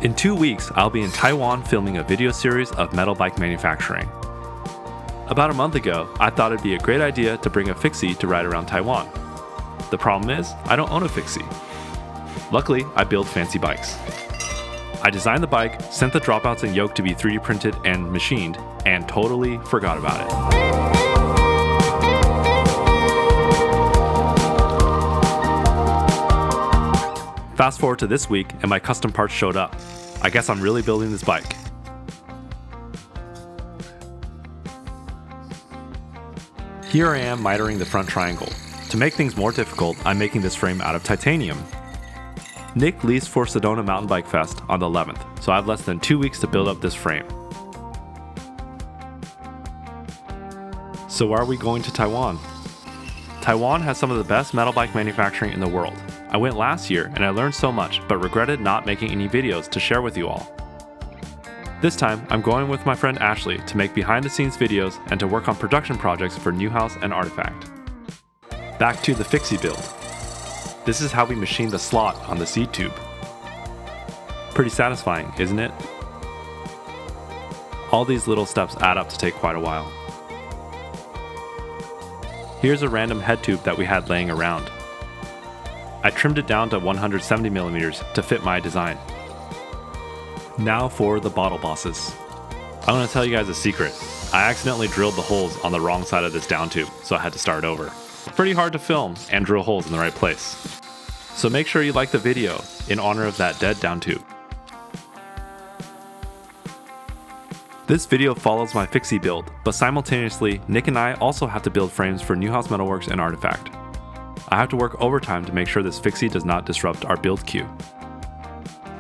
In 2 weeks, I'll be in Taiwan filming a video series of metal bike manufacturing. About a month ago, I thought it'd be a great idea to bring a fixie to ride around Taiwan. The problem is, I don't own a fixie. Luckily, I build fancy bikes. I designed the bike, sent the dropouts and yoke to be 3D printed and machined, and totally forgot about it. Fast forward to this week and my custom parts showed up. I guess I'm really building this bike. Here I am mitering the front triangle. To make things more difficult, I'm making this frame out of titanium. Nick leaves for Sedona Mountain Bike Fest on the 11th, so I have less than 2 weeks to build up this frame. So why are we going to Taiwan? Taiwan has some of the best metal bike manufacturing in the world. I went last year and I learned so much, but regretted not making any videos to share with you all. This time, I'm going with my friend Ashley to make behind the scenes videos and to work on production projects for Newhouse and Artifact. Back to the fixie build. This is how we machined the slot on the seed tube. Pretty satisfying, isn't it? All these little steps add up to take quite a while. Here's a random head tube that we had laying around. I trimmed it down to 170mm to fit my design. Now for the bottle bosses. I'm going to tell you guys a secret. I accidentally drilled the holes on the wrong side of this down tube, so I had to start over. Pretty hard to film and drill holes in the right place. So make sure you like the video in honor of that dead down tube. This video follows my fixie build, but simultaneously, Nick and I also have to build frames for Newhouse Metalworks and Artifact. I have to work overtime to make sure this fixie does not disrupt our build queue.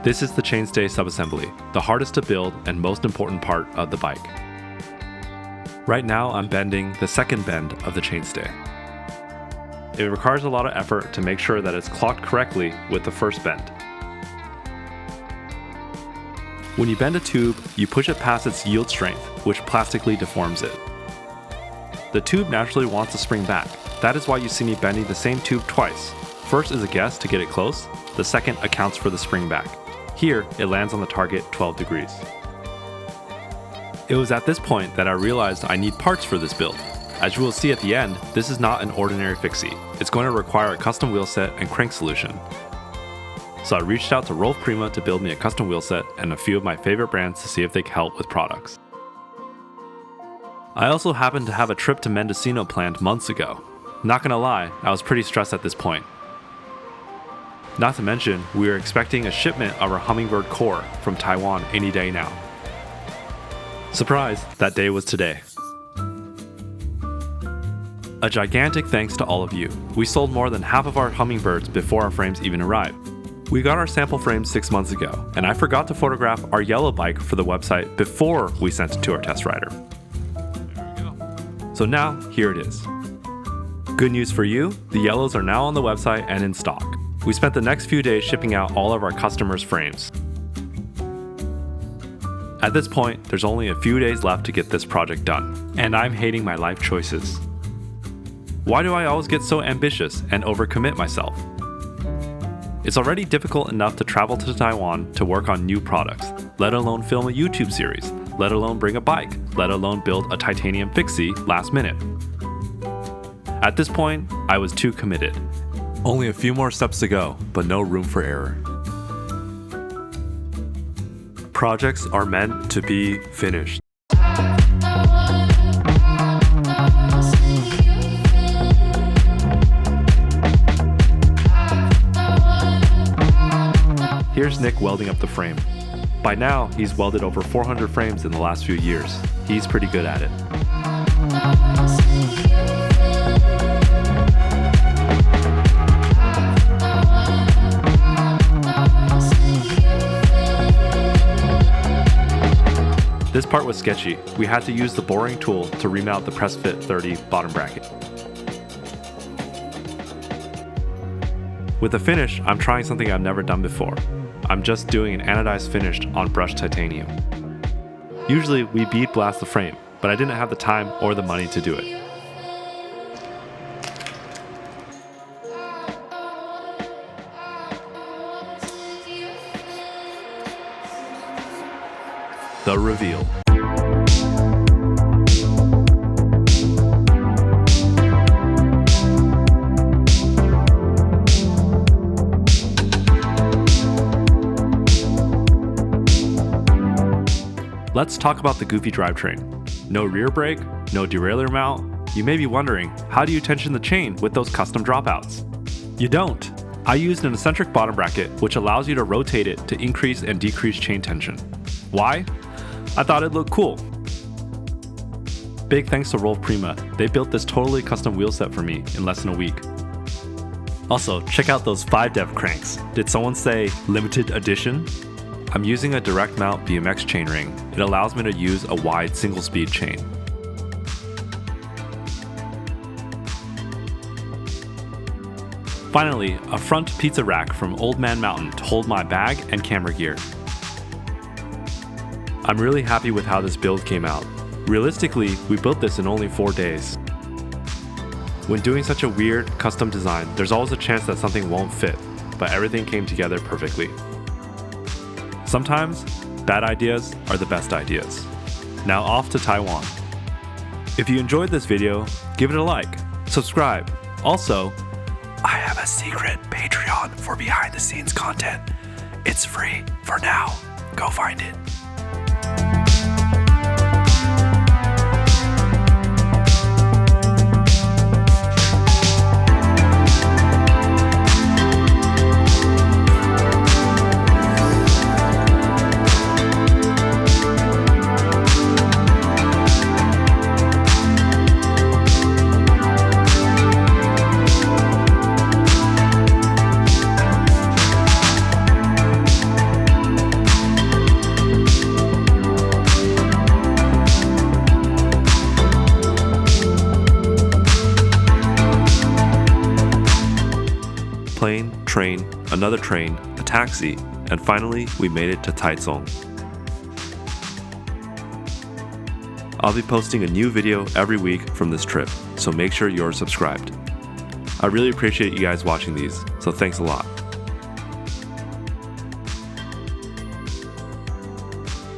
This is the chainstay subassembly, the hardest to build and most important part of the bike. Right now I'm bending the second bend of the chainstay. It requires a lot of effort to make sure that it's clocked correctly with the first bend. When you bend a tube, you push it past its yield strength, which plastically deforms it. The tube naturally wants to spring back. That is why you see me bending the same tube twice. First is a guess to get it close, the second accounts for the spring back. Here, it lands on the target 12 degrees. It was at this point that I realized I need parts for this build. As you will see at the end, this is not an ordinary fixie. It's going to require a custom wheel set and crank solution. So I reached out to Rolf Prima to build me a custom wheel set and a few of my favorite brands to see if they could help with products. I also happened to have a trip to Mendocino planned months ago. Not gonna lie, I was pretty stressed at this point. Not to mention, we were expecting a shipment of our Hummingbird core from Taiwan any day now. Surprise, that day was today. A gigantic thanks to all of you. We sold more than half of our Hummingbirds before our frames even arrived. We got our sample frames 6 months ago, and I forgot to photograph our yellow bike for the website before we sent it to our test rider. There we go. So now, here it is. Good news for you, the yellows are now on the website and in stock. We spent the next few days shipping out all of our customers' frames. At this point, there's only a few days left to get this project done, and I'm hating my life choices. Why do I always get so ambitious and overcommit myself? It's already difficult enough to travel to Taiwan to work on new products, let alone film a YouTube series, let alone bring a bike, let alone build a titanium fixie last minute. At this point, I was too committed. Only a few more steps to go, but no room for error. Projects are meant to be finished. Here's Nick welding up the frame. By now, he's welded over 400 frames in the last few years. He's pretty good at it. This part was sketchy. We had to use the boring tool to remount the press fit 30 bottom bracket. With the finish, I'm trying something I've never done before. I'm just doing an anodized finish on brushed titanium. Usually we bead blast the frame, but I didn't have the time or the money to do it. The reveal. Let's talk about the goofy drivetrain. No rear brake, no derailleur mount. You may be wondering, how do you tension the chain with those custom dropouts? You don't. I used an eccentric bottom bracket which allows you to rotate it to increase and decrease chain tension. Why? I thought it looked cool. Big thanks to Rolf Prima, they built this totally custom wheel set for me in less than a week. Also, check out those 5-dev cranks. Did someone say limited edition? I'm using a direct mount BMX chainring. It allows me to use a wide single speed chain. Finally, a front pizza rack from Old Man Mountain to hold my bag and camera gear. I'm really happy with how this build came out. Realistically, we built this in only 4 days. When doing such a weird, custom design, there's always a chance that something won't fit, but everything came together perfectly. Sometimes, bad ideas are the best ideas. Now off to Taiwan. If you enjoyed this video, give it a like, subscribe. Also, I have a secret Patreon for behind the scenes content. It's free for now. Go find it. Plane, train, another train, a taxi, and finally we made it to Taichung. I'll be posting a new video every week from this trip, so make sure you're subscribed. I really appreciate you guys watching these, so thanks a lot.